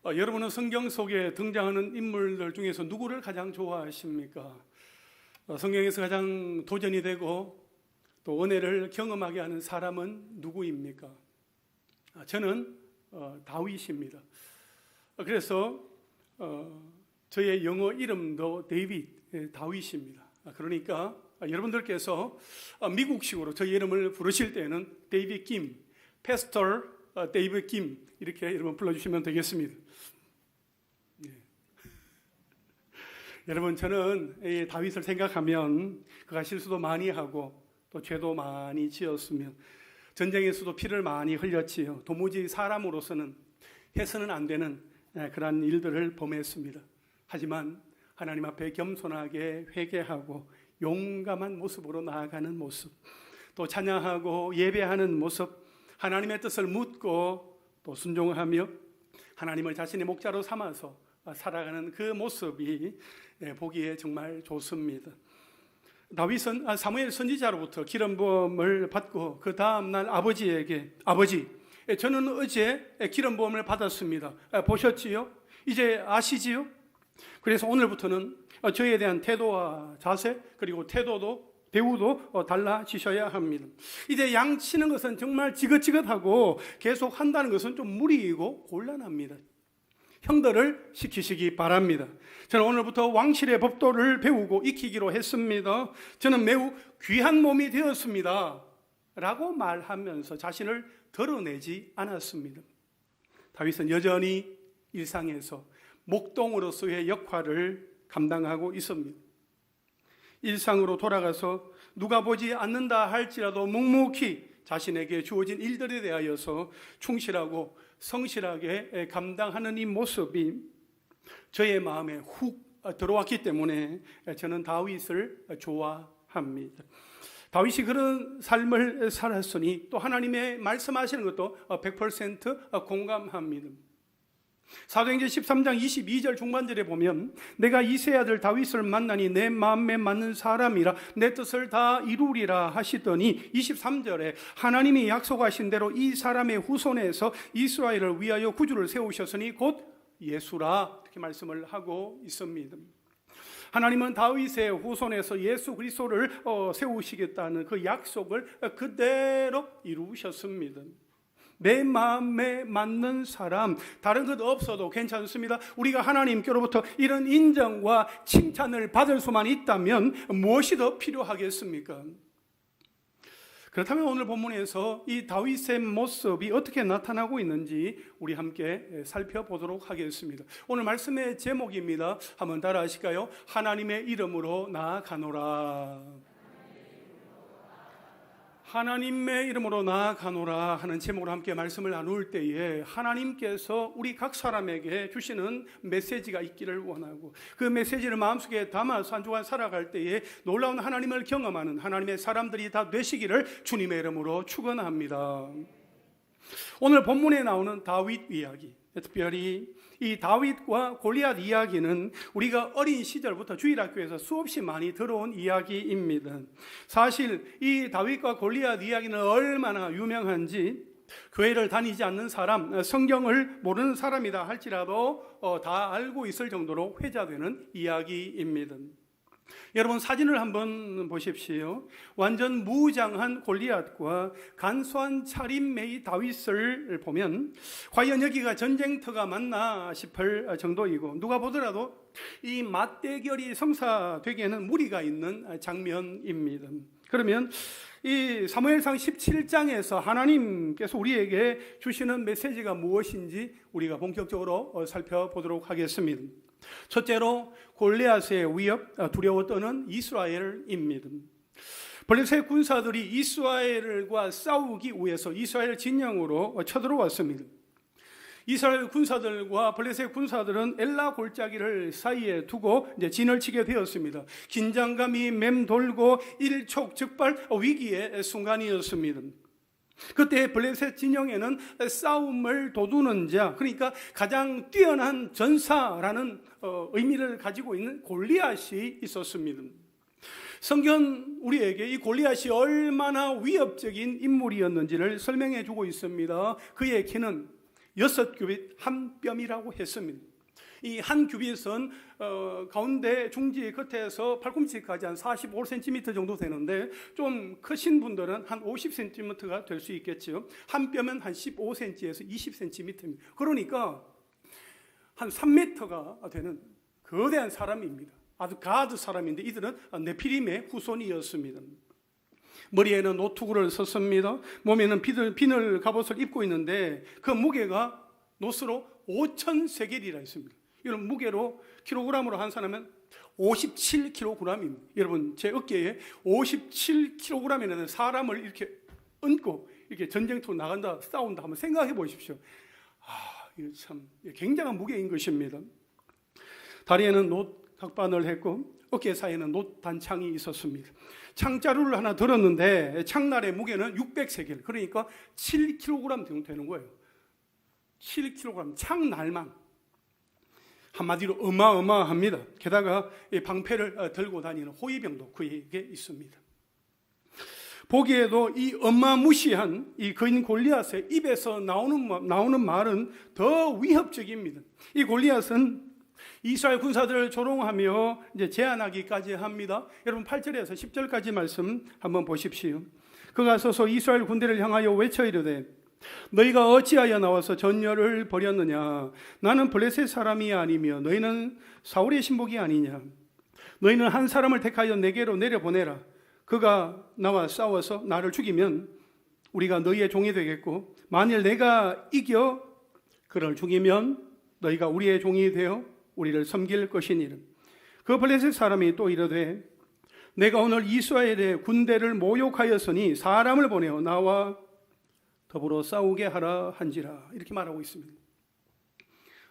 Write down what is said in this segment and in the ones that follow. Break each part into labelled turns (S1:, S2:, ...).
S1: 여러분은 성경 속에 등장하는 인물들 중에서 누구를 가장 좋아하십니까? 성경에서 가장 도전이 되고 또 은혜를 경험하게 하는 사람은 누구입니까? 저는 다윗입니다. 그래서 저의 영어 이름도 다윗입니다. 그러니까 여러분들께서 미국식으로 저 이름을 부르실 때는 데이빗 김, 패스터 데이빗 김 이렇게 여러분 불러주시면 되겠습니다. 여러분, 저는 이 다윗을 생각하면 그가 실수도 많이 하고 또 죄도 많이 지었으며 전쟁에서도 피를 많이 흘렸지요. 도무지 사람으로서는 해서는 안 되는 그러한 일들을 범했습니다. 하지만 하나님 앞에 겸손하게 회개하고 용감한 모습으로 나아가는 모습, 또 찬양하고 예배하는 모습, 하나님의 뜻을 묻고 또 순종하며 하나님을 자신의 목자로 삼아서 살아가는 그 모습이 보기에 정말 좋습니다. 다윗은 사무엘 선지자로부터 기름 부음을 받고 그 다음날 아버지에게 아버지, 저는 어제 기름 부음을 받았습니다. 보셨지요? 이제 아시지요? 그래서 오늘부터는 저에 대한 태도와 자세 그리고 대우도 달라지셔야 합니다. 이제 양치는 것은 정말 지긋지긋하고 계속 한다는 것은 좀 무리이고 곤란합니다. 형들을 시키시기 바랍니다. 저는 오늘부터 왕실의 법도를 배우고 익히기로 했습니다. 저는 매우 귀한 몸이 되었습니다 라고 말하면서 자신을 드러내지 않았습니다. 다윗은 여전히 일상에서 목동으로서의 역할을 감당하고 있습니다. 일상으로 돌아가서 누가 보지 않는다 할지라도 묵묵히 자신에게 주어진 일들에 대하여서 충실하고 성실하게 감당하는 이 모습이 저의 마음에 훅 들어왔기 때문에 저는 다윗을 좋아합니다. 다윗이 그런 삶을 살았으니 또 하나님의 말씀하시는 것도 100% 공감합니다. 사도행전 13장 22절 중반절에 보면 내가 이새의 아들 다윗을 만나니 내 마음에 맞는 사람이라 내 뜻을 다 이루리라 하시더니 23절에 하나님이 약속하신 대로 이 사람의 후손에서 이스라엘을 위하여 구주를 세우셨으니 곧 예수라 이렇게 말씀을 하고 있습니다. 하나님은 다윗의 후손에서 예수 그리스도를 세우시겠다는 그 약속을 그대로 이루셨습니다. 내 마음에 맞는 사람, 다른 것 없어도 괜찮습니다. 우리가 하나님께로부터 이런 인정과 칭찬을 받을 수만 있다면 무엇이 더 필요하겠습니까? 그렇다면 오늘 본문에서 이 다윗의 모습이 어떻게 나타나고 있는지 우리 함께 살펴보도록 하겠습니다. 오늘 말씀의 제목입니다. 한번 따라 하실까요? 하나님의 이름으로 나아가노라. 하나님의 이름으로 나아가노라 하는 제목으로 함께 말씀을 나눌 때에 하나님께서 우리 각 사람에게 주시는 메시지가 있기를 원하고 그 메시지를 마음속에 담아서 한 주간 살아갈 때에 놀라운 하나님을 경험하는 하나님의 사람들이 다 되시기를 주님의 이름으로 축원합니다. 오늘 본문에 나오는 다윗 이야기, 특별히 이 다윗과 골리앗 이야기는 우리가 어린 시절부터 주일학교에서 수없이 많이 들어온 이야기입니다. 사실 이 다윗과 골리앗 이야기는 얼마나 유명한지 교회를 다니지 않는 사람, 성경을 모르는 사람이다 할지라도 다 알고 있을 정도로 회자되는 이야기입니다. 여러분 사진을 한번 보십시오. 완전 무장한 골리앗과 간소한 차림매의 다윗을 보면 과연 여기가 전쟁터가 맞나 싶을 정도이고 누가 보더라도 이 맞대결이 성사되기에는 무리가 있는 장면입니다. 그러면 이 사무엘상 17장에서 하나님께서 우리에게 주시는 메시지가 무엇인지 우리가 본격적으로 살펴보도록 하겠습니다. 첫째로 골리앗의 위협, 두려워 떠는 이스라엘입니다. 블레셋 군사들이 이스라엘과 싸우기 위해서 이스라엘 진영으로 쳐들어왔습니다. 이스라엘 군사들과 블레셋 군사들은 엘라 골짜기를 사이에 두고 이제 진을 치게 되었습니다. 긴장감이 맴돌고 일촉즉발 위기의 순간이었습니다. 그때 블레셋 진영에는 싸움을 도두는 자, 그러니까 가장 뛰어난 전사라는 의미를 가지고 있는 골리앗이 있었습니다. 성경 우리에게 이 골리앗이 얼마나 위협적인 인물이었는지를 설명해 주고 있습니다. 그의 키는 6규빗 한 뼘이라고 했습니다. 이 한 규빗은 가운데 중지 끝에서 팔꿈치까지 한 45cm 정도 되는데 좀 크신 분들은 한 50cm가 될 수 있겠죠. 한 뼘은 한 15cm에서 20cm입니다. 그러니까 한 3m가 되는 거대한 사람입니다. 아주 가드 사람인데 이들은 네피림의 후손이었습니다. 머리에는 노투구를 썼습니다. 몸에는 비늘 갑옷을 입고 있는데 그 무게가 노스로 5,000세겔이라 했습니다. 이런 무게로 킬로그램으로 환산하면 57kg입니다. 여러분 제 어깨에 57kg이라는 사람을 이렇게 얹고 이렇게 전쟁터로 나간다 싸운다 한번 생각해 보십시오. 이거 참 굉장한 무게인 것입니다. 다리에는 놋 각반을 했고 어깨 사이에는 놋 단창이 있었습니다. 창자루를 하나 들었는데 창날의 무게는 600세겔, 그러니까 7kg 정도 되는 거예요. 7kg 창날만. 한마디로 어마어마합니다. 게다가 이 방패를 들고 다니는 호위병도 그에게 있습니다. 보기에도 이 어마무시한 이 거인 골리앗의 입에서 나오는 말은 더 위협적입니다. 이 골리앗은 이스라엘 군사들을 조롱하며 이제 제안하기까지 합니다. 여러분 8절에서 10절까지 말씀 한번 보십시오. 그가 서서 이스라엘 군대를 향하여 외쳐 이르되 너희가 어찌하여 나와서 전열을 벌였느냐? 나는 블레셋 사람이 아니며 너희는 사울의 신복이 아니냐? 너희는 한 사람을 택하여 내게로 내려보내라. 그가 나와 싸워서 나를 죽이면 우리가 너희의 종이 되겠고 만일 내가 이겨 그를 죽이면 너희가 우리의 종이 되어 우리를 섬길 것이니라. 그 블레셋 사람이 또 이르되 내가 오늘 이스라엘의 군대를 모욕하였으니 사람을 보내어 나와 더불어 싸우게 하라 한지라. 이렇게 말하고 있습니다.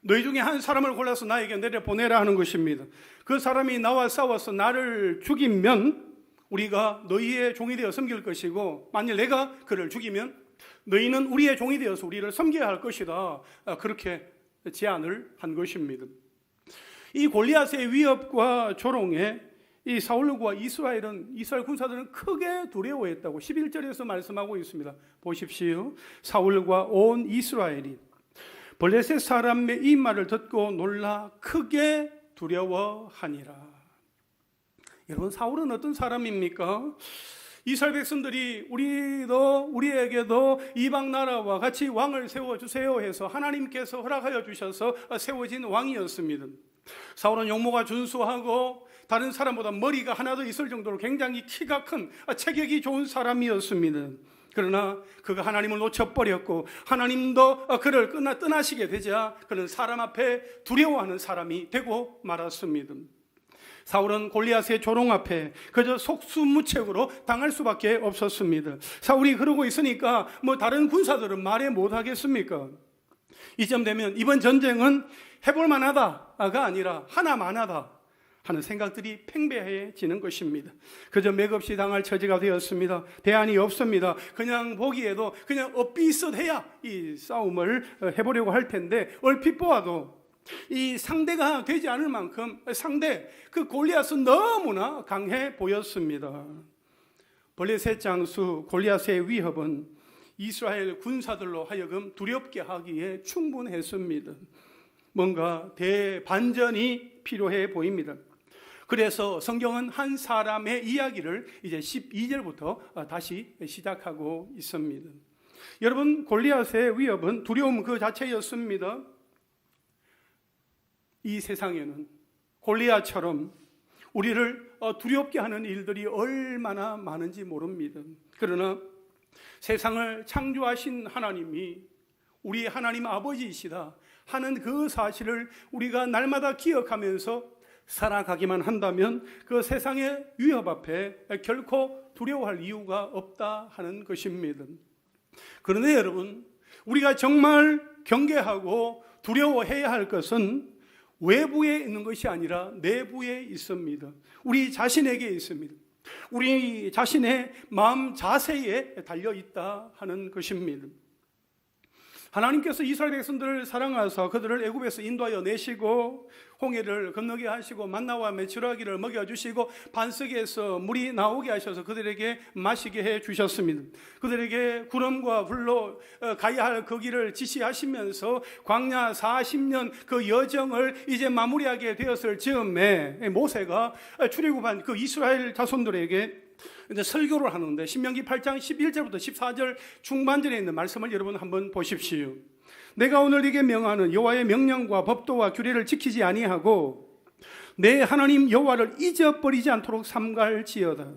S1: 너희 중에 한 사람을 골라서 나에게 내려보내라 하는 것입니다. 그 사람이 나와 싸워서 나를 죽이면 우리가 너희의 종이 되어 섬길 것이고 만일 내가 그를 죽이면 너희는 우리의 종이 되어서 우리를 섬겨야 할 것이다. 그렇게 제안을 한 것입니다. 이 골리앗의 위협과 조롱에 이 사울과 이스라엘 군사들은 크게 두려워했다고 11절에서 말씀하고 있습니다. 보십시오. 사울과 온 이스라엘이 블레셋 사람의 이 말을 듣고 놀라 크게 두려워하니라. 여러분 사울은 어떤 사람입니까? 이스라엘 백성들이 우리에게도 이방 나라와 같이 왕을 세워주세요 해서 하나님께서 허락하여 주셔서 세워진 왕이었습니다. 사울은 용모가 준수하고 다른 사람보다 머리가 하나 더 있을 정도로 굉장히 키가 큰 체격이 좋은 사람이었습니다. 그러나 그가 하나님을 놓쳐버렸고 하나님도 그를 떠나시게 되자 그는 사람 앞에 두려워하는 사람이 되고 말았습니다. 사울은 골리앗의 조롱 앞에 그저 속수무책으로 당할 수밖에 없었습니다. 사울이 그러고 있으니까 다른 군사들은 말해 못하겠습니까? 이쯤 되면 이번 전쟁은 해볼 만하다가 아니라 하나만하다 하는 생각들이 팽배해지는 것입니다. 그저 맥없이 당할 처지가 되었습니다. 대안이 없습니다. 그냥 보기에도 그냥 엇비슷해야 이 싸움을 해보려고 할 텐데 얼핏 보아도 이 상대가 되지 않을 만큼 그 골리앗은 너무나 강해 보였습니다. 블레셋 장수 골리앗의 위협은 이스라엘 군사들로 하여금 두렵게 하기에 충분했습니다. 뭔가 대반전이 필요해 보입니다. 그래서 성경은 한 사람의 이야기를 이제 12절부터 다시 시작하고 있습니다. 여러분 골리앗의 위협은 두려움 그 자체였습니다. 이 세상에는 골리앗처럼 우리를 두렵게 하는 일들이 얼마나 많은지 모릅니다. 그러나 세상을 창조하신 하나님이 우리 하나님 아버지이시다 하는 그 사실을 우리가 날마다 기억하면서 살아가기만 한다면 그 세상의 위협 앞에 결코 두려워할 이유가 없다 하는 것입니다. 그런데 여러분, 우리가 정말 경계하고 두려워해야 할 것은 외부에 있는 것이 아니라 내부에 있습니다. 우리 자신에게 있습니다. 우리 자신의 마음 자세에 달려있다 하는 것입니다. 하나님께서 이스라엘 백성들을 사랑하사 그들을 애굽에서 인도하여 내시고 홍해를 건너게 하시고 만나와 메추라기를 먹여주시고 반석에서 물이 나오게 하셔서 그들에게 마시게 해주셨습니다. 그들에게 구름과 불로 가야 할 그 길을 지시하시면서 광야 40년 그 여정을 이제 마무리하게 되었을 즈음에 모세가 출애굽한 그 이스라엘 자손들에게 이제 설교를 하는데 신명기 8장 11절부터 14절 중반절에 있는 말씀을 여러분 한번 보십시오. 내가 오늘 네게 명하는 여호와의 명령과 법도와 규례를 지키지 아니하고 내 하나님 여호와를 잊어버리지 않도록 삼갈지어다.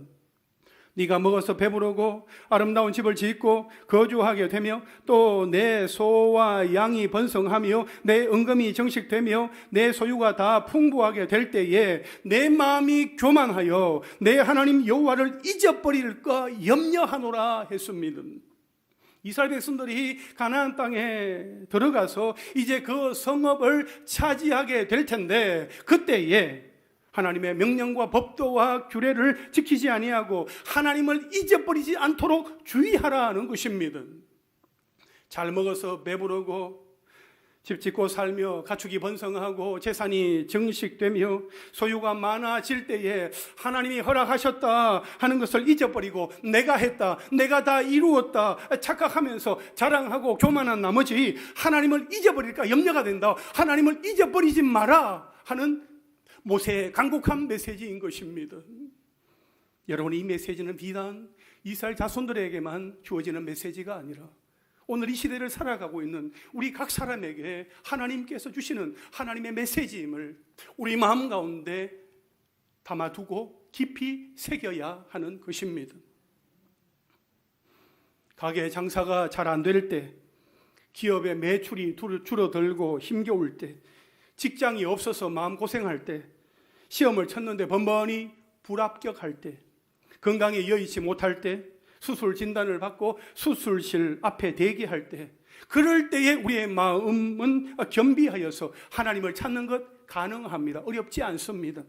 S1: 네가 먹어서 배부르고 아름다운 집을 짓고 거주하게 되며 또 내 소와 양이 번성하며 내 은금이 정식되며 내 소유가 다 풍부하게 될 때에 내 마음이 교만하여 내 하나님 여호와를 잊어버릴까 염려하노라 했습니다. 이스라엘 백성들이 가나안 땅에 들어가서 이제 그 성읍을 차지하게 될 텐데 그때에 하나님의 명령과 법도와 규례를 지키지 아니하고 하나님을 잊어버리지 않도록 주의하라는 것입니다. 잘 먹어서 배부르고 집 짓고 살며 가축이 번성하고 재산이 정식되며 소유가 많아질 때에 하나님이 허락하셨다 하는 것을 잊어버리고 내가 했다, 내가 다 이루었다 착각하면서 자랑하고 교만한 나머지 하나님을 잊어버릴까 염려가 된다. 하나님을 잊어버리지 마라 하는 모세의 간곡한 메시지인 것입니다. 여러분, 이 메시지는 비단 이스라엘 자손들에게만 주어지는 메시지가 아니라 오늘 이 시대를 살아가고 있는 우리 각 사람에게 하나님께서 주시는 하나님의 메시지임을 우리 마음 가운데 담아두고 깊이 새겨야 하는 것입니다. 가게 장사가 잘 안 될 때, 기업의 매출이 줄어들고 힘겨울 때, 직장이 없어서 마음고생할 때, 시험을 쳤는데 번번이 불합격할 때, 건강에 여의치 못할 때, 수술 진단을 받고 수술실 앞에 대기할 때, 그럴 때에 우리의 마음은 겸비하여서 하나님을 찾는 것 가능합니다. 어렵지 않습니다.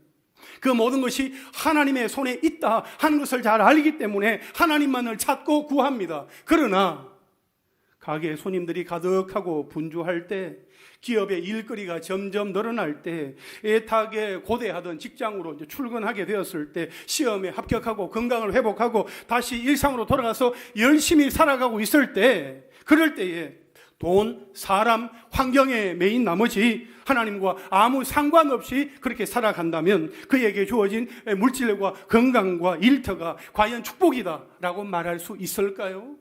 S1: 그 모든 것이 하나님의 손에 있다 하는 것을 잘 알기 때문에 하나님만을 찾고 구합니다. 그러나 가게에 손님들이 가득하고 분주할 때, 기업의 일거리가 점점 늘어날 때, 애타게 고대하던 직장으로 이제 출근하게 되었을 때, 시험에 합격하고 건강을 회복하고 다시 일상으로 돌아가서 열심히 살아가고 있을 때, 그럴 때에 돈, 사람, 환경에 매인 나머지 하나님과 아무 상관없이 그렇게 살아간다면 그에게 주어진 물질과 건강과 일터가 과연 축복이다라고 말할 수 있을까요?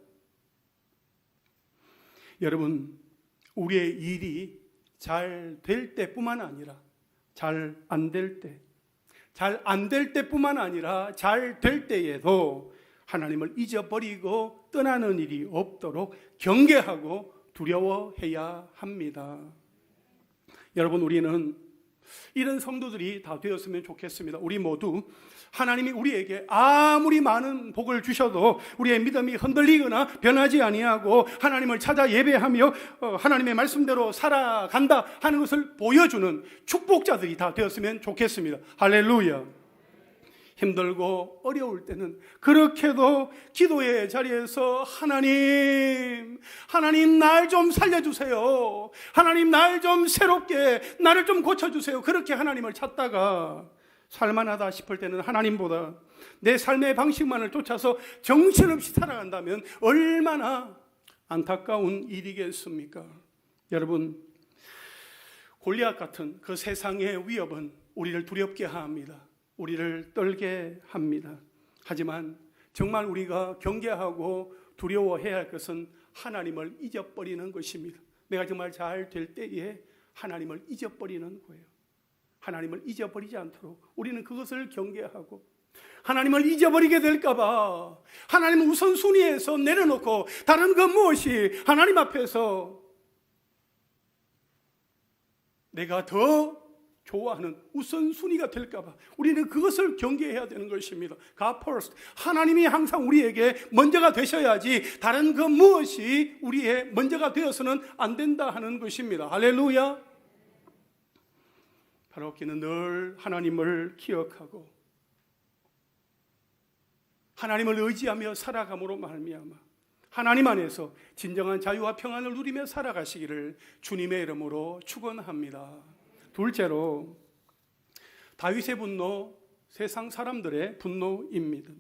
S1: 여러분, 우리의 일이 잘 될 때뿐만 아니라 잘 안 될 때, 잘 안 될 때뿐만 아니라 잘 될 때에도 하나님을 잊어버리고 떠나는 일이 없도록 경계하고 두려워해야 합니다. 여러분, 우리는 이런 성도들이 다 되었으면 좋겠습니다. 우리 모두 하나님이 우리에게 아무리 많은 복을 주셔도 우리의 믿음이 흔들리거나 변하지 아니하고 하나님을 찾아 예배하며 하나님의 말씀대로 살아간다 하는 것을 보여주는 축복자들이 다 되었으면 좋겠습니다. 할렐루야. 힘들고 어려울 때는 그렇게도 기도의 자리에서 하나님 날 좀 살려주세요. 하나님 날 좀 새롭게, 나를 좀 고쳐주세요. 그렇게 하나님을 찾다가 살만하다 싶을 때는 하나님보다 내 삶의 방식만을 쫓아서 정신없이 살아간다면 얼마나 안타까운 일이겠습니까? 여러분, 골리앗 같은 그 세상의 위협은 우리를 두렵게 합니다. 우리를 떨게 합니다. 하지만 정말 우리가 경계하고 두려워해야 할 것은 하나님을 잊어버리는 것입니다. 내가 정말 잘 될 때에 하나님을 잊어버리는 거예요. 하나님을 잊어버리지 않도록 우리는 그것을 경계하고, 하나님을 잊어버리게 될까봐 하나님을 우선순위에서 내려놓고 다른 그 무엇이 하나님 앞에서 내가 더 좋아하는 우선순위가 될까봐 우리는 그것을 경계해야 되는 것입니다. God first. 하나님이 항상 우리에게 먼저가 되셔야지 다른 그 무엇이 우리의 먼저가 되어서는 안 된다 하는 것입니다. 할렐루야. 바라옵기는 늘 하나님을 기억하고 하나님을 의지하며 살아감으로 말미암아 하나님 안에서 진정한 자유와 평안을 누리며 살아가시기를 주님의 이름으로 축원합니다. 둘째로 다윗의 분노, 세상 사람들의 분노입니다.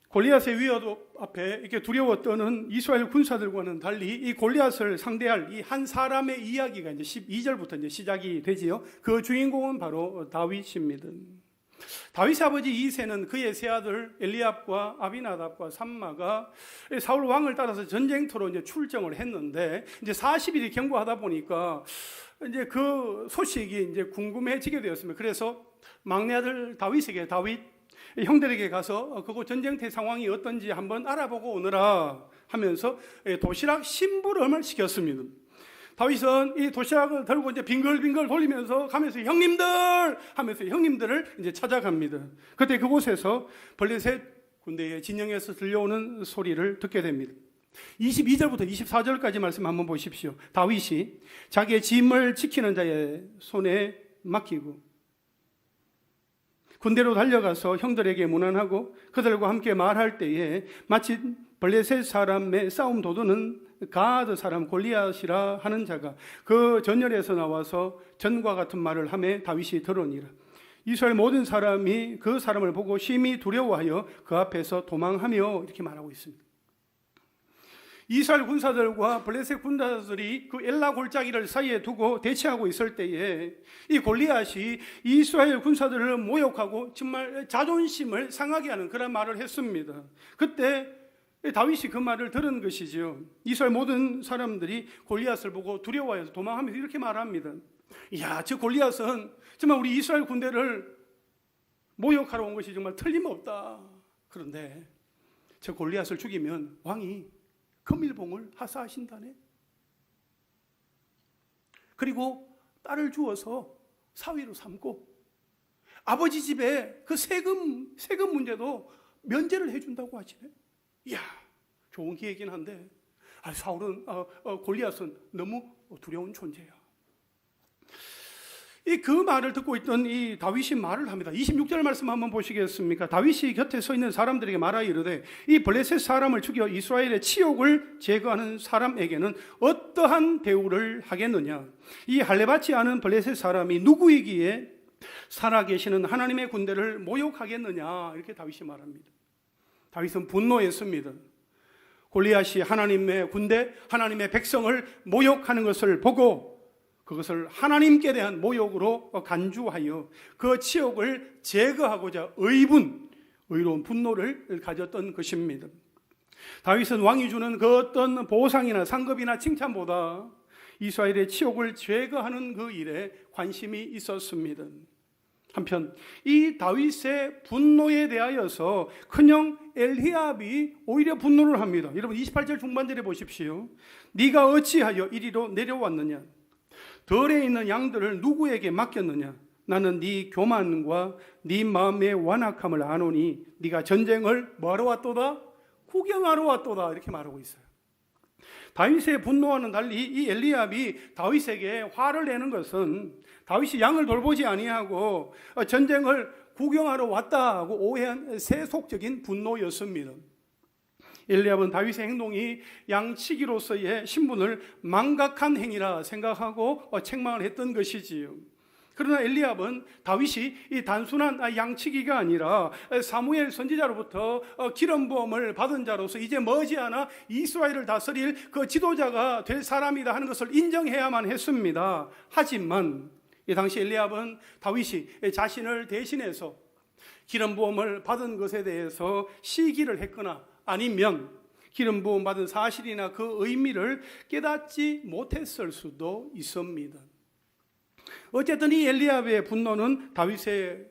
S1: 골리앗의 위협 앞에 이렇게 두려워 떠는 이스라엘 군사들과는 달리 이 골리앗을 상대할 이 한 사람의 이야기가 이제 12절부터 이제 시작이 되지요. 그 주인공은 바로 다윗입니다. 다윗의 아버지 이새는 그의 세 아들 엘리압과 아비나답과 삼마가 사울 왕을 따라서 전쟁터로 이제 출정을 했는데 이제 40일이 경과하다 보니까 이제 그 소식이 이제 궁금해지게 되었습니다. 그래서 막내 아들 다윗에게 형들에게 가서 그곳 전쟁터 상황이 어떤지 한번 알아보고 오너라 하면서 도시락 심부름을 시켰습니다. 다윗은 이 도시락을 들고 이제 빙글빙글 돌리면서 가면서 형님들 하면서 형님들을 이제 찾아갑니다. 그때 그곳에서 블레셋 군대의 진영에서 들려오는 소리를 듣게 됩니다. 22절부터 24절까지 말씀 한번 보십시오. 다윗이 자기의 짐을 지키는 자의 손에 맡기고 군대로 달려가서 형들에게 문안하고 그들과 함께 말할 때에 마치 블레셋 사람의 싸움 도두는 가드 사람 골리앗이라 하는 자가 그 전열에서 나와서 전과 같은 말을 하며 다윗이 들으니라. 이스라엘 모든 사람이 그 사람을 보고 심히 두려워하여 그 앞에서 도망하며 이렇게 말하고 있습니다. 이스라엘 군사들과 블레셋 군사들이 그 엘라 골짜기를 사이에 두고 대치하고 있을 때에 이 골리앗이 이스라엘 군사들을 모욕하고 정말 자존심을 상하게 하는 그런 말을 했습니다. 그때 다윗이 그 말을 들은 것이죠. 이스라엘 모든 사람들이 골리앗을 보고 두려워해서 도망하면서 이렇게 말합니다. 이야, 저 골리앗은 정말 우리 이스라엘 군대를 모욕하러 온 것이 정말 틀림없다. 그런데 저 골리앗을 죽이면 왕이 금일봉을 하사하신다네. 그리고 딸을 주어서 사위로 삼고 아버지 집에 그 세금 문제도 면제를 해준다고 하시네. 이야, 좋은 기회이긴 한데 사울은 골리앗은 너무 두려운 존재야. 그 말을 듣고 있던 이 다윗이 말을 합니다. 26절 말씀 한번 보시겠습니까? 다윗이 곁에 서 있는 사람들에게 말하여 이르되 이 블레셋 사람을 죽여 이스라엘의 치욕을 제거하는 사람에게는 어떠한 대우를 하겠느냐? 이 할례받지 않은 블레셋 사람이 누구이기에 살아계시는 하나님의 군대를 모욕하겠느냐? 이렇게 다윗이 말합니다. 다윗은 분노했습니다. 골리앗이 하나님의 군대, 하나님의 백성을 모욕하는 것을 보고 그것을 하나님께 대한 모욕으로 간주하여 그 치욕을 제거하고자 의로운 분노를 가졌던 것입니다. 다윗은 왕이 주는 그 어떤 보상이나 상급이나 칭찬보다 이스라엘의 치욕을 제거하는 그 일에 관심이 있었습니다. 한편 이 다윗의 분노에 대하여서 큰형 엘리압이 오히려 분노를 합니다. 여러분 28절 중반절에 보십시오. 네가 어찌하여 이리로 내려왔느냐? 들에 있는 양들을 누구에게 맡겼느냐? 나는 네 교만과 네 마음의 완악함을 아노니 네가 전쟁을 뭐하러 왔도다? 구경하러 왔도다. 이렇게 말하고 있어요. 다윗의 분노와는 달리 이 엘리압이 다윗에게 화를 내는 것은 다윗이 양을 돌보지 아니하고 전쟁을 구경하러 왔다고 오해한 세속적인 분노였습니다. 엘리압은 다윗의 행동이 양치기로서의 신분을 망각한 행위라 생각하고 책망을 했던 것이지요. 그러나 엘리압은 다윗이 이 단순한 양치기가 아니라 사무엘 선지자로부터 기름 부음을 받은 자로서 이제 머지않아 이스라엘을 다스릴 그 지도자가 될 사람이다 하는 것을 인정해야만 했습니다. 하지만 이 당시 엘리압은 다윗이 자신을 대신해서 기름 부음을 받은 것에 대해서 시기를 했거나 아니면 기름 부음 받은 사실이나 그 의미를 깨닫지 못했을 수도 있습니다. 어쨌든 이 엘리압의 분노는 다윗의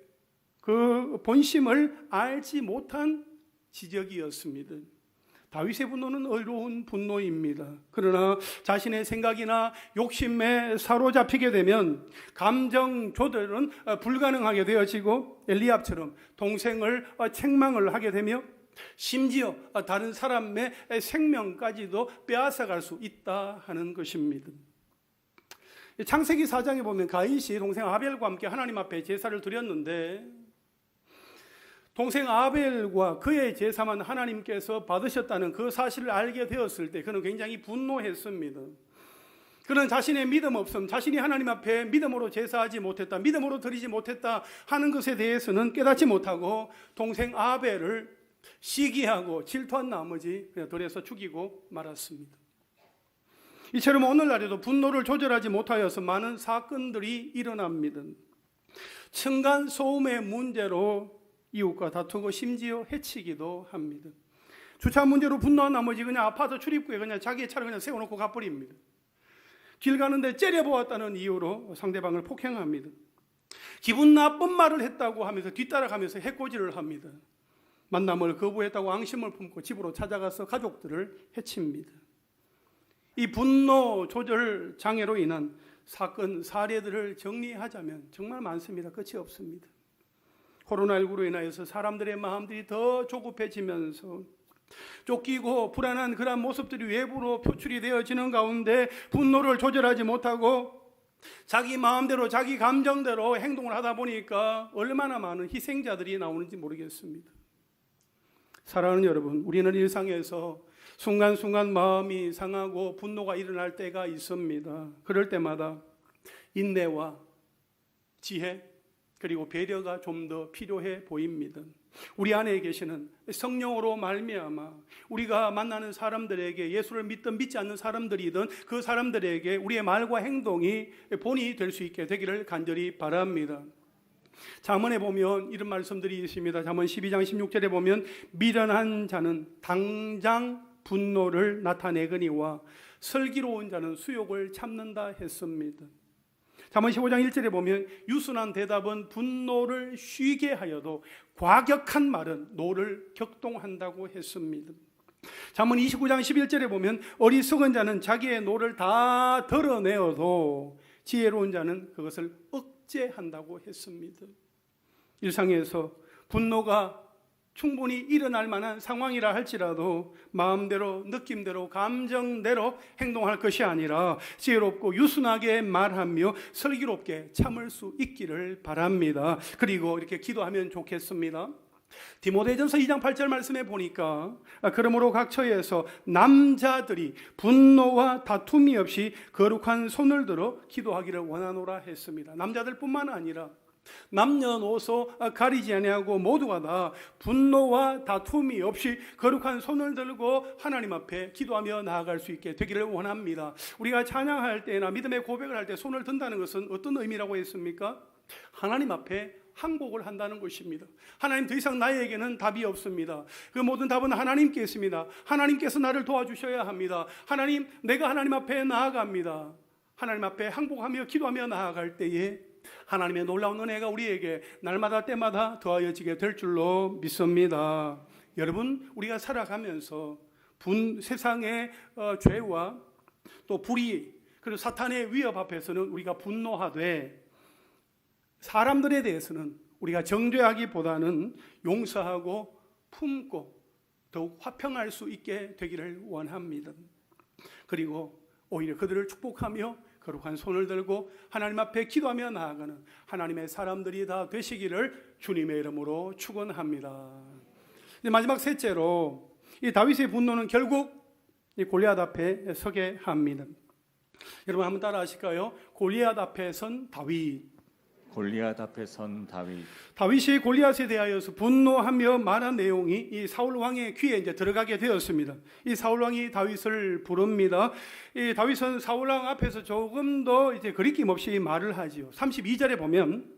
S1: 그 본심을 알지 못한 지적이었습니다. 다윗의 분노는 의로운 분노입니다. 그러나 자신의 생각이나 욕심에 사로잡히게 되면 감정 조절은 불가능하게 되어지고 엘리압처럼 동생을 책망을 하게 되며 심지어 다른 사람의 생명까지도 빼앗아갈 수 있다 하는 것입니다. 창세기 4장에 보면 가인이 동생 아벨과 함께 하나님 앞에 제사를 드렸는데 동생 아벨과 그의 제사만 하나님께서 받으셨다는 그 사실을 알게 되었을 때 그는 굉장히 분노했습니다. 그는 자신의 믿음 없음, 자신이 하나님 앞에 믿음으로 제사하지 못했다, 믿음으로 드리지 못했다 하는 것에 대해서는 깨닫지 못하고 동생 아벨을 시기하고 질투한 나머지 그냥 돌에서 죽이고 말았습니다. 이처럼 오늘날에도 분노를 조절하지 못하여서 많은 사건들이 일어납니다. 층간 소음의 문제로 이웃과 다투고 심지어 해치기도 합니다. 주차 문제로 분노한 나머지 그냥 아파트 출입구에 그냥 자기의 차를 그냥 세워놓고 가버립니다. 길 가는데 째려보았다는 이유로 상대방을 폭행합니다. 기분 나쁜 말을 했다고 하면서 뒤따라가면서 해코지를 합니다. 만남을 거부했다고 앙심을 품고 집으로 찾아가서 가족들을 해칩니다. 이 분노 조절 장애로 인한 사건 사례들을 정리하자면 정말 많습니다. 끝이 없습니다. 코로나19로 인하여서 사람들의 마음들이 더 조급해지면서 쫓기고 불안한 그런 모습들이 외부로 표출이 되어지는 가운데 분노를 조절하지 못하고 자기 마음대로 자기 감정대로 행동을 하다 보니까 얼마나 많은 희생자들이 나오는지 모르겠습니다. 사랑하는 여러분, 우리는 일상에서 순간순간 마음이 상하고 분노가 일어날 때가 있습니다. 그럴 때마다 인내와 지혜 그리고 배려가 좀 더 필요해 보입니다. 우리 안에 계시는 성령으로 말미암아 우리가 만나는 사람들에게 예수를 믿든 믿지 않는 사람들이든 그 사람들에게 우리의 말과 행동이 본이 될 수 있게 되기를 간절히 바랍니다. 잠언에 보면 이런 말씀들이 있습니다. 잠언 12장 16절에 보면 미련한 자는 당장 분노를 나타내거니와 슬기로운 자는 수욕을 참는다 했습니다. 잠언 15장 1절에 보면 유순한 대답은 분노를 쉬게 하여도 과격한 말은 노를 격동한다고 했습니다. 잠언 29장 11절에 보면 어리석은 자는 자기의 노를 다 드러내어도 지혜로운 자는 그것을 억제한다고 했습니다. 일상에서 분노가 충분히 일어날 만한 상황이라 할지라도 마음대로 느낌대로 감정대로 행동할 것이 아니라 지혜롭고 유순하게 말하며 슬기롭게 참을 수 있기를 바랍니다. 그리고 이렇게 기도하면 좋겠습니다. 디모데전서 2장 8절 말씀에 보니까 그러므로 각 처에서 남자들이 분노와 다툼이 없이 거룩한 손을 들어 기도하기를 원하노라 했습니다. 남자들뿐만 아니라 남녀노소 가리지 아니하고 모두가 다 분노와 다툼이 없이 거룩한 손을 들고 하나님 앞에 기도하며 나아갈 수 있게 되기를 원합니다. 우리가 찬양할 때나 믿음의 고백을 할 때 손을 든다는 것은 어떤 의미라고 했습니까? 하나님 앞에 항복을 한다는 것입니다. 하나님, 더 이상 나에게는 답이 없습니다. 그 모든 답은 하나님께 있습니다. 하나님께서 나를 도와주셔야 합니다. 하나님, 내가 하나님 앞에 나아갑니다. 하나님 앞에 항복하며 기도하며 나아갈 때에 하나님의 놀라운 은혜가 우리에게 날마다 때마다 더하여지게 될 줄로 믿습니다. 여러분, 우리가 살아가면서 세상의 죄와 또 불의 그리고 사탄의 위협 앞에서는 우리가 분노하되 사람들에 대해서는 우리가 정죄하기보다는 용서하고 품고 더욱 화평할 수 있게 되기를 원합니다. 그리고 오히려 그들을 축복하며 거룩한 손을 들고 하나님 앞에 기도하며 나아가는 하나님의 사람들이 다 되시기를 주님의 이름으로 축원합니다. 마지막 셋째로 이 다윗의 분노는 결국 이 골리앗 앞에 서게 합니다. 여러분 한번 따라 하실까요? 골리앗 앞에 선 다윗.
S2: 골리앗 앞에 선 다윗.
S1: 다윗이 골리앗에 대하여서 분노하며 말한 내용이 이 사울 왕의 귀에 이제 들어가게 되었습니다. 이 사울 왕이 다윗을 부릅니다. 이 다윗은 사울 왕 앞에서 조금 더 이제 거리낌 없이 말을 하지요. 32절에 보면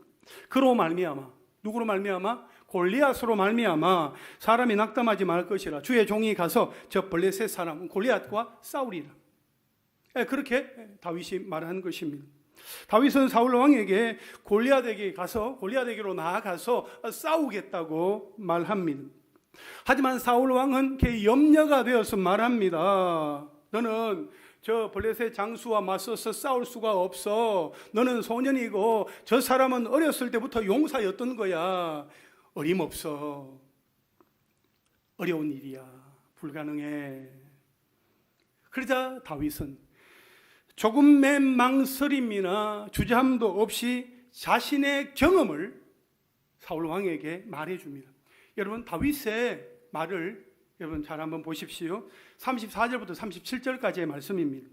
S1: 그로 말미암아, 누구로 말미암아? 골리앗으로 말미암아 사람이 낙담하지 말 것이라. 주의 종이 가서 저 블레셋 사람 골리앗과 싸우리라. 그렇게 다윗이 말한 것입니다. 다윗은 사울 왕에게 골리앗에게로 나아가서 싸우겠다고 말합니다. 하지만 사울 왕은 걔 염려가 되어서 말합니다. 너는 저 블레셋 장수와 맞서서 싸울 수가 없어. 너는 소년이고 저 사람은 어렸을 때부터 용사였던 거야. 어림없어. 어려운 일이야. 불가능해. 그러자 다윗은 조금의 망설임이나 주저함도 없이 자신의 경험을 사울 왕에게 말해줍니다. 여러분 다윗의 말을 여러분 잘 한번 보십시오. 34절부터 37절까지의 말씀입니다.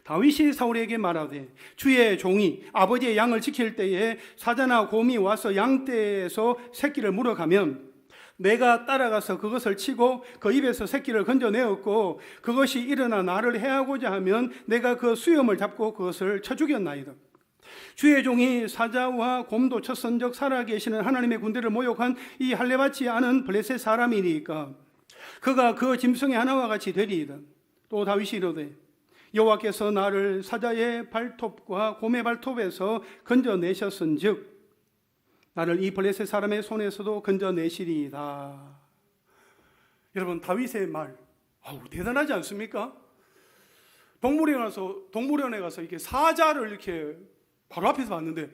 S1: 다윗이 사울에게 말하되 주의 종이 아버지의 양을 지킬 때에 사자나 곰이 와서 양떼에서 새끼를 물어가면 내가 따라가서 그것을 치고 그 입에서 새끼를 건져내었고 그것이 일어나 나를 해하고자 하면 내가 그 수염을 잡고 그것을 쳐 죽였나이다. 주의 종이 사자와 곰도 쳤은즉 살아계시는 하나님의 군대를 모욕한 이 할례받지 않은 블레셋 사람이니까 그가 그 짐승의 하나와 같이 되리이다. 또 다윗이 이르되 여호와께서 나를 사자의 발톱과 곰의 발톱에서 건져내셨은즉 나를 이 블레셋 사람의 손에서도 건져내시리이다. 여러분 다윗의 말 대단하지 않습니까? 동물원에 가서 이렇게 사자를 이렇게 바로 앞에서 봤는데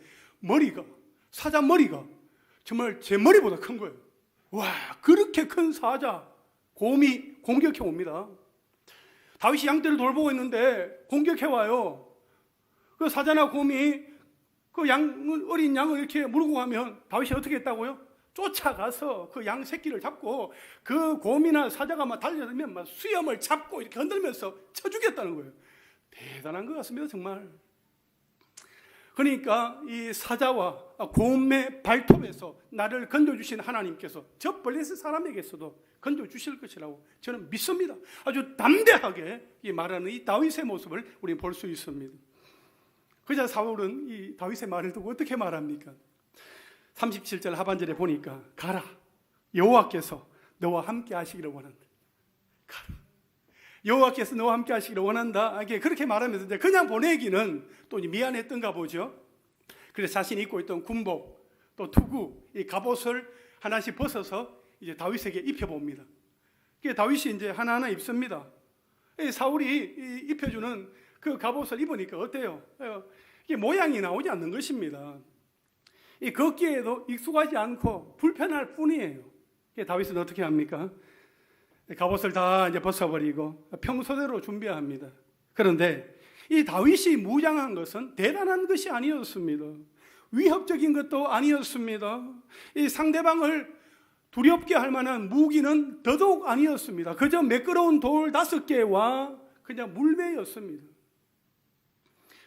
S1: 사자 머리가 정말 제 머리보다 큰 거예요. 와, 그렇게 큰 사자 곰이 공격해 옵니다. 다윗이 양떼를 돌보고 있는데 공격해 와요. 그 사자나 곰이 그 어린 양을 이렇게 물고 가면 다윗이 어떻게 했다고요? 쫓아가서 그 양 새끼를 잡고 그 곰이나 사자가 막 달려들면 막 수염을 잡고 이렇게 흔들면서 쳐 죽였다는 거예요. 대단한 것 같습니다, 정말. 그러니까 이 사자와 곰의 발톱에서 나를 건져주신 하나님께서 저 블레셋 사람에게서도 건져주실 것이라고 저는 믿습니다. 아주 담대하게 이 말하는 이 다윗의 모습을 우리는 볼 수 있습니다. 그자 사울은 이 다윗의 말을 듣고 어떻게 말합니까? 37절 하반절에 보니까 가라, 여호와께서 너와 함께 하시기를 원한다. 가라, 여호와께서 너와 함께 하시기를 원한다. 그렇게 말하면서 이제 그냥 보내기는 또 미안했던가 보죠. 그래서 자신이 입고 있던 군복 또 투구 이 갑옷을 하나씩 벗어서 이제 다윗에게 입혀봅니다. 다윗이 이제 하나하나 입습니다. 사울이 입혀주는 그 갑옷을 입으니까 어때요? 이게 모양이 나오지 않는 것입니다. 이 걷기에도 익숙하지 않고 불편할 뿐이에요. 다윗은 어떻게 합니까? 갑옷을 다 이제 벗어버리고 평소대로 준비합니다. 그런데 이 다윗이 무장한 것은 대단한 것이 아니었습니다. 위협적인 것도 아니었습니다. 이 상대방을 두렵게 할 만한 무기는 더더욱 아니었습니다. 그저 매끄러운 돌 5개와 그냥 물매였습니다.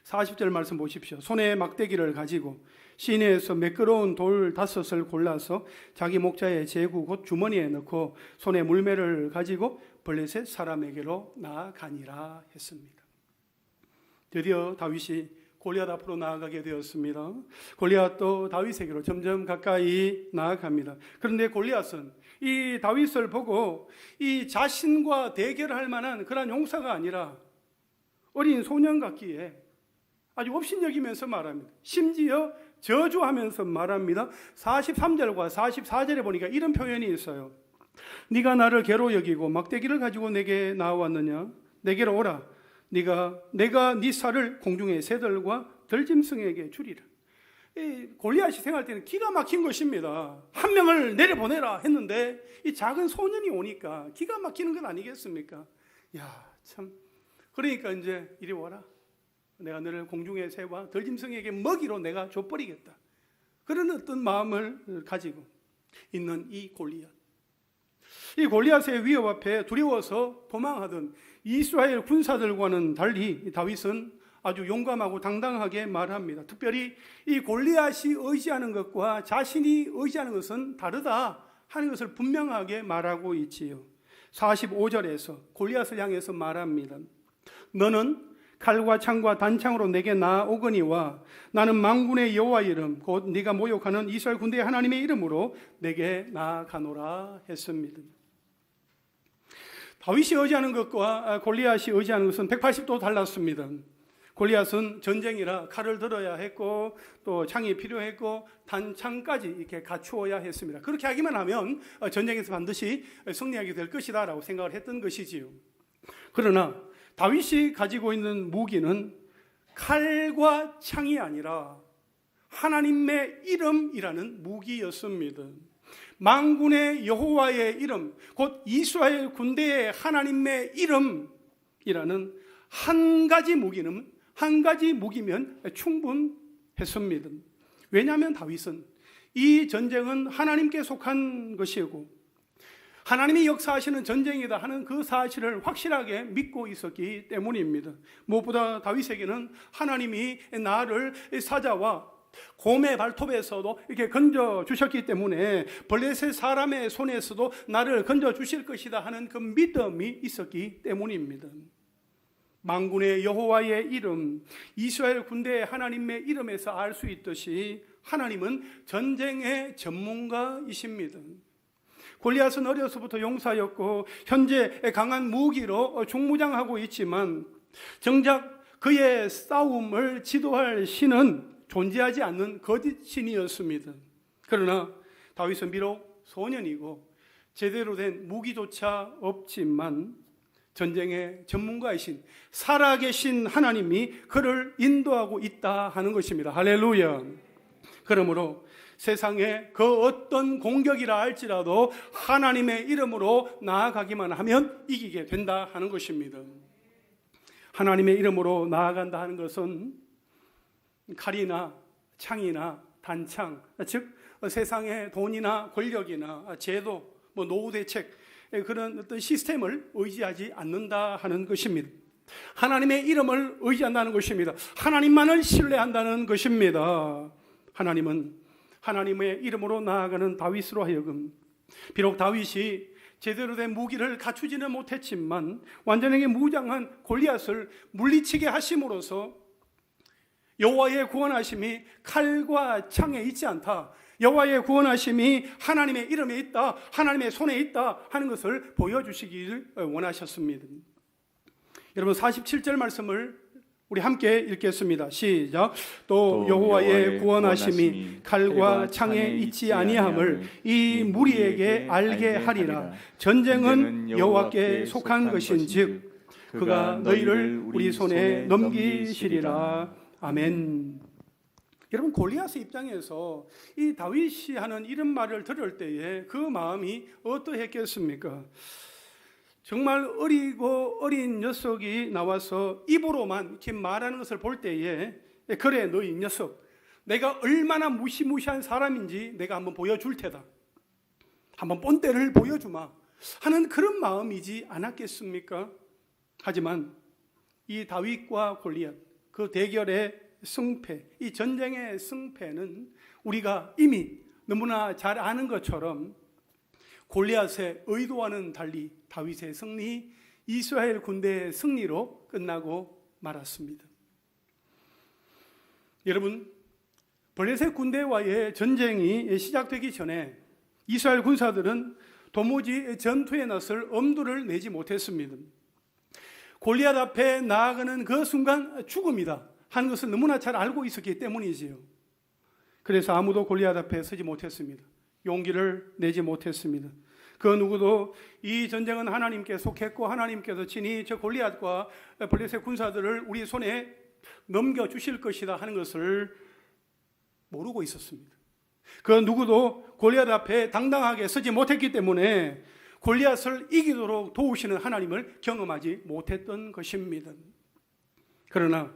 S1: 40절 말씀 보십시오. 손에 막대기를 가지고 시내에서 매끄러운 돌 5을 골라서 자기 목자의 제구 곧 주머니에 넣고 손에 물매를 가지고 블레셋 사람에게로 나아가니라 했습니다. 드디어 다윗이 골리앗 앞으로 나아가게 되었습니다. 골리앗도 다윗에게로 점점 가까이 나아갑니다. 그런데 골리앗은 이 다윗을 보고 이 자신과 대결할 만한 그런 용사가 아니라 어린 소년 같기에 아주 업신여기면서 말합니다. 심지어 저주하면서 말합니다. 43절과 44절에 보니까 이런 표현이 있어요. 네가 나를 개로 여기고 막대기를 가지고 내게 나왔느냐? 내게로 오라. 내가 네 살을 공중의 새들과 들짐승에게 주리라. 골리앗이 생각할 때는 기가 막힌 것입니다. 한 명을 내려보내라 했는데 이 작은 소년이 오니까 기가 막히는 건 아니겠습니까? 야, 참. 그러니까 이제 이리 와라. 내가 너를 공중의 새와 들짐승에게 먹이로 내가 줘버리겠다. 그런 어떤 마음을 가지고 있는 이 골리앗. 이 골리앗의 위협 앞에 두려워서 도망하던 이스라엘 군사들과는 달리 다윗은 아주 용감하고 당당하게 말합니다. 특별히 이 골리앗이 의지하는 것과 자신이 의지하는 것은 다르다 하는 것을 분명하게 말하고 있지요. 45절에서 골리앗을 향해서 말합니다. 너는 칼과 창과 단창으로 내게 나오거니와 나는 만군의 여호와 이름 곧 네가 모욕하는 이스라엘 군대의 하나님의 이름으로 내게 나아가노라 했습니다. 다윗이 의지하는 것과 골리앗이 의지하는 것은 180도 달랐습니다. 골리앗은 전쟁이라 칼을 들어야 했고 또 창이 필요했고 단창까지 이렇게 갖추어야 했습니다. 그렇게 하기만 하면 전쟁에서 반드시 승리하게 될 것이다 라고 생각을 했던 것이지요. 그러나 다윗이 가지고 있는 무기는 칼과 창이 아니라 하나님의 이름이라는 무기였습니다. 만군의 여호와의 이름, 곧 이스라엘 군대의 하나님의 이름이라는 한 가지 무기면 충분했습니다. 왜냐하면 다윗은 이 전쟁은 하나님께 속한 것이고 하나님이 역사하시는 전쟁이다 하는 그 사실을 확실하게 믿고 있었기 때문입니다. 무엇보다 다윗에게는 하나님이 나를 사자와 곰의 발톱에서도 이렇게 건져 주셨기 때문에 블레셋 사람의 손에서도 나를 건져 주실 것이다 하는 그 믿음이 있었기 때문입니다. 만군의 여호와의 이름, 이스라엘 군대의 하나님의 이름에서 알 수 있듯이 하나님은 전쟁의 전문가이십니다. 골리앗은 어려서부터 용사였고 현재 강한 무기로 중무장하고 있지만 정작 그의 싸움을 지도할 신은 존재하지 않는 거짓 신이었습니다. 그러나 다윗은 비록 소년이고 제대로 된 무기조차 없지만 전쟁의 전문가이신 살아계신 하나님이 그를 인도하고 있다 하는 것입니다. 할렐루야. 그러므로 세상에 그 어떤 공격이라 할지라도 하나님의 이름으로 나아가기만 하면 이기게 된다 하는 것입니다. 하나님의 이름으로 나아간다 하는 것은 칼이나 창이나 단창, 즉 세상의 돈이나 권력이나 제도, 노후 대책 그런 어떤 시스템을 의지하지 않는다 하는 것입니다. 하나님의 이름을 의지한다는 것입니다. 하나님만을 신뢰한다는 것입니다. 하나님은 하나님의 이름으로 나아가는 다윗으로 하여금 비록 다윗이 제대로 된 무기를 갖추지는 못했지만 완전하게 무장한 골리앗을 물리치게 하심으로써 여호와의 구원하심이 칼과 창에 있지 않다, 여호와의 구원하심이 하나님의 이름에 있다, 하나님의 손에 있다 하는 것을 보여주시기를 원하셨습니다. 여러분 47절 말씀을 우리 함께 읽겠습니다. 시작. 또 여호와의 구원하심이 칼과 창에 있지 아니함을 이 무리에게 알게 하리라. 전쟁은 여호와께 속한 것인즉 그가 너희를 우리 손에 넘기시리라. 아멘. 여러분 골리앗의 입장에서 이 다윗이 하는 이런 말을 들을 때에 그 마음이 어떠했겠습니까? 정말 어리고 어린 녀석이 나와서 입으로만 이렇게 말하는 것을 볼 때에 그래 너 이 녀석 내가 얼마나 무시무시한 사람인지 내가 한번 보여줄 테다, 한번 본때를 보여주마 하는 그런 마음이지 않았겠습니까? 하지만 이 다윗과 골리앗 그 대결의 승패, 이 전쟁의 승패는 우리가 이미 너무나 잘 아는 것처럼 골리앗의 의도와는 달리 다윗의 승리, 이스라엘 군대의 승리로 끝나고 말았습니다. 여러분, 블레셋 군대와의 전쟁이 시작되기 전에 이스라엘 군사들은 도무지 전투에 나설 엄두를 내지 못했습니다. 골리앗 앞에 나아가는 그 순간 죽음이다 하는 것을 너무나 잘 알고 있었기 때문이지요. 그래서 아무도 골리앗 앞에 서지 못했습니다. 용기를 내지 못했습니다. 그 누구도 이 전쟁은 하나님께 속했고 하나님께서 친히 저 골리앗과 블레셋 군사들을 우리 손에 넘겨주실 것이다 하는 것을 모르고 있었습니다. 그 누구도 골리앗 앞에 당당하게 서지 못했기 때문에 골리앗을 이기도록 도우시는 하나님을 경험하지 못했던 것입니다. 그러나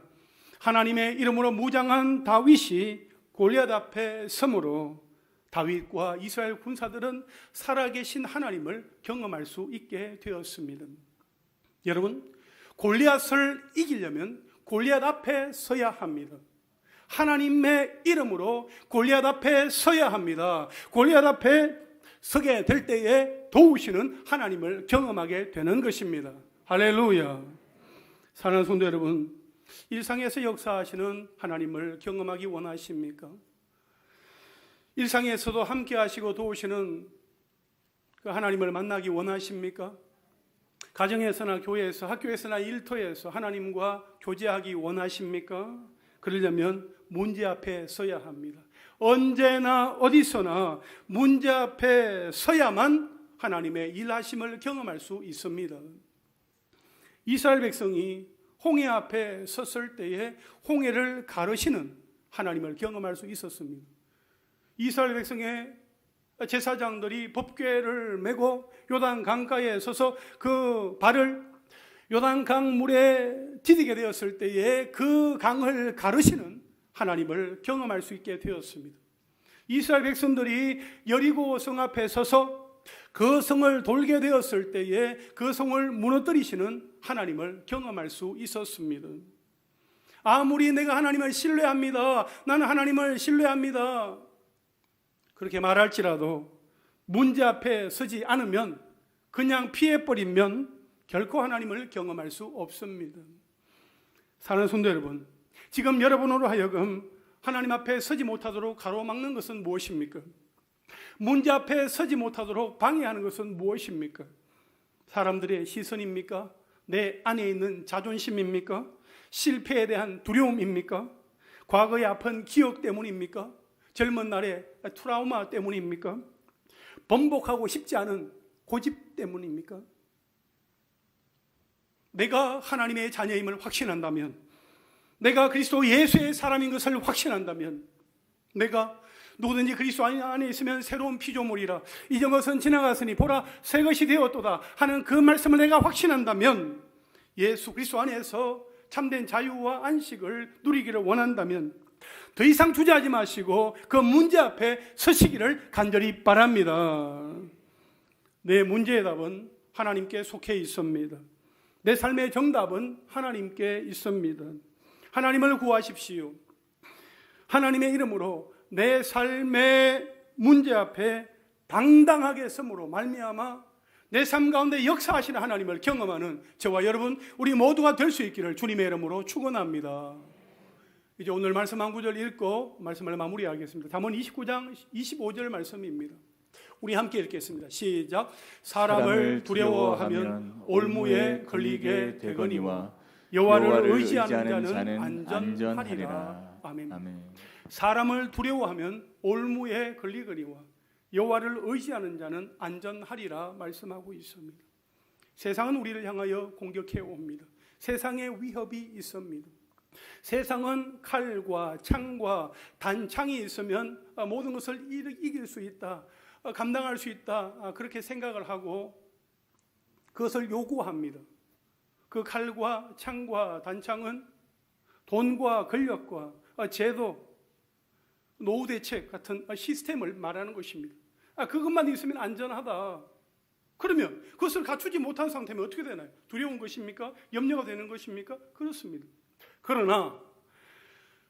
S1: 하나님의 이름으로 무장한 다윗이 골리앗 앞에 서므로 다윗과 이스라엘 군사들은 살아계신 하나님을 경험할 수 있게 되었습니다. 여러분, 골리앗을 이기려면 골리앗 앞에 서야 합니다. 하나님의 이름으로 골리앗 앞에 서야 합니다. 골리앗 앞에 서게 될 때에 도우시는 하나님을 경험하게 되는 것입니다. 할렐루야. 사랑하는 성도 여러분, 일상에서 역사하시는 하나님을 경험하기 원하십니까? 일상에서도 함께 하시고 도우시는 그 하나님을 만나기 원하십니까? 가정에서나 교회에서, 학교에서나 일터에서 하나님과 교제하기 원하십니까? 그러려면 문제 앞에 서야 합니다. 언제나 어디서나 문제 앞에 서야만 하나님의 일하심을 경험할 수 있습니다. 이스라엘 백성이 홍해 앞에 섰을 때에 홍해를 가르시는 하나님을 경험할 수 있었습니다. 이스라엘 백성의 제사장들이 법궤를 메고 요단 강가에 서서 그 발을 요단 강물에 디디게 되었을 때에 그 강을 가르시는 하나님을 경험할 수 있게 되었습니다. 이스라엘 백성들이 여리고 성 앞에 서서 그 성을 돌게 되었을 때에 그 성을 무너뜨리시는 하나님을 경험할 수 있었습니다. 아무리 내가 하나님을 신뢰합니다, 나는 하나님을 신뢰합니다, 그렇게 말할지라도 문제 앞에 서지 않으면, 그냥 피해버리면 결코 하나님을 경험할 수 없습니다. 사랑하는 성도 여러분, 지금 여러분으로 하여금 하나님 앞에 서지 못하도록 가로막는 것은 무엇입니까? 문제 앞에 서지 못하도록 방해하는 것은 무엇입니까? 사람들의 시선입니까? 내 안에 있는 자존심입니까? 실패에 대한 두려움입니까? 과거의 아픈 기억 때문입니까? 젊은 날의 트라우마 때문입니까? 번복하고 싶지 않은 고집 때문입니까? 내가 하나님의 자녀임을 확신한다면, 내가 그리스도 예수의 사람인 것을 확신한다면, 내가 누구든지 그리스도 안에 있으면 새로운 피조물이라, 이전 것은 지나갔으니 보라 새 것이 되었도다 하는 그 말씀을 내가 확신한다면, 예수 그리스도 안에서 참된 자유와 안식을 누리기를 원한다면 더 이상 주저하지 마시고 그 문제 앞에 서시기를 간절히 바랍니다. 내 문제의 답은 하나님께 속해 있습니다. 내 삶의 정답은 하나님께 있습니다. 하나님을 구하십시오. 하나님의 이름으로 내 삶의 문제 앞에 당당하게 섬으로 말미암아 내 삶 가운데 역사하시는 하나님을 경험하는 저와 여러분 우리 모두가 될 수 있기를 주님의 이름으로 축원합니다. 이제 오늘 말씀 한 구절 읽고 말씀을 마무리하겠습니다. 잠언 29장 25절 말씀입니다. 우리 함께 읽겠습니다. 시작. 사람을 두려워하면 올무에 걸리게 되거니와 여호와를 의지하는 자는 안전하리라. 아멘. 사람을 두려워하면 올무에 걸리거니와 여호와를 의지하는 자는 안전하리라 말씀하고 있습니다. 세상은 우리를 향하여 공격해 옵니다. 세상에 위협이 있습니다. 세상은 칼과 창과 단창이 있으면 모든 것을 이길 수 있다, 감당할 수 있다, 그렇게 생각을 하고 그것을 요구합니다. 그 칼과 창과 단창은 돈과 권력과 제도, 노후 대책 같은 시스템을 말하는 것입니다. 그것만 있으면 안전하다. 그러면 그것을 갖추지 못한 상태면 어떻게 되나요? 두려운 것입니까? 염려가 되는 것입니까? 그렇습니다. 그러나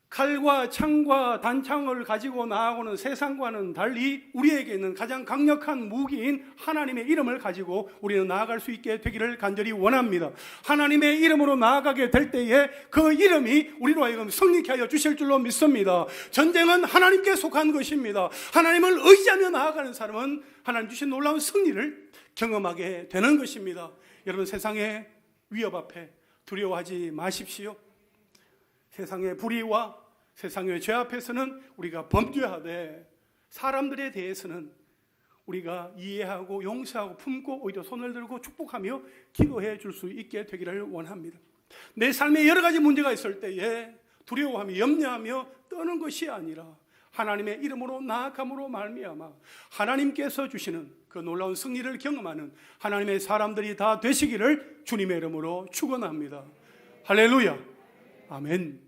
S1: 칼과 창과 단창을 가지고 나아오는 세상과는 달리 우리에게 있는 가장 강력한 무기인 하나님의 이름을 가지고 우리는 나아갈 수 있게 되기를 간절히 원합니다. 하나님의 이름으로 나아가게 될 때에 그 이름이 우리로 하여금 승리케 하여 주실 줄로 믿습니다. 전쟁은 하나님께 속한 것입니다. 하나님을 의지하며 나아가는 사람은 하나님 주신 놀라운 승리를 경험하게 되는 것입니다. 여러분, 세상의 위협 앞에 두려워하지 마십시오. 세상의 불의와 세상의 죄 앞에서는 우리가 범죄하되 사람들에 대해서는 우리가 이해하고 용서하고 품고 오히려 손을 들고 축복하며 기도해 줄 수 있게 되기를 원합니다. 내 삶에 여러 가지 문제가 있을 때에 두려워하며 염려하며 떠는 것이 아니라 하나님의 이름으로 나아감으로 말미암아 하나님께서 주시는 그 놀라운 승리를 경험하는 하나님의 사람들이 다 되시기를 주님의 이름으로 축원합니다. 할렐루야. 아멘.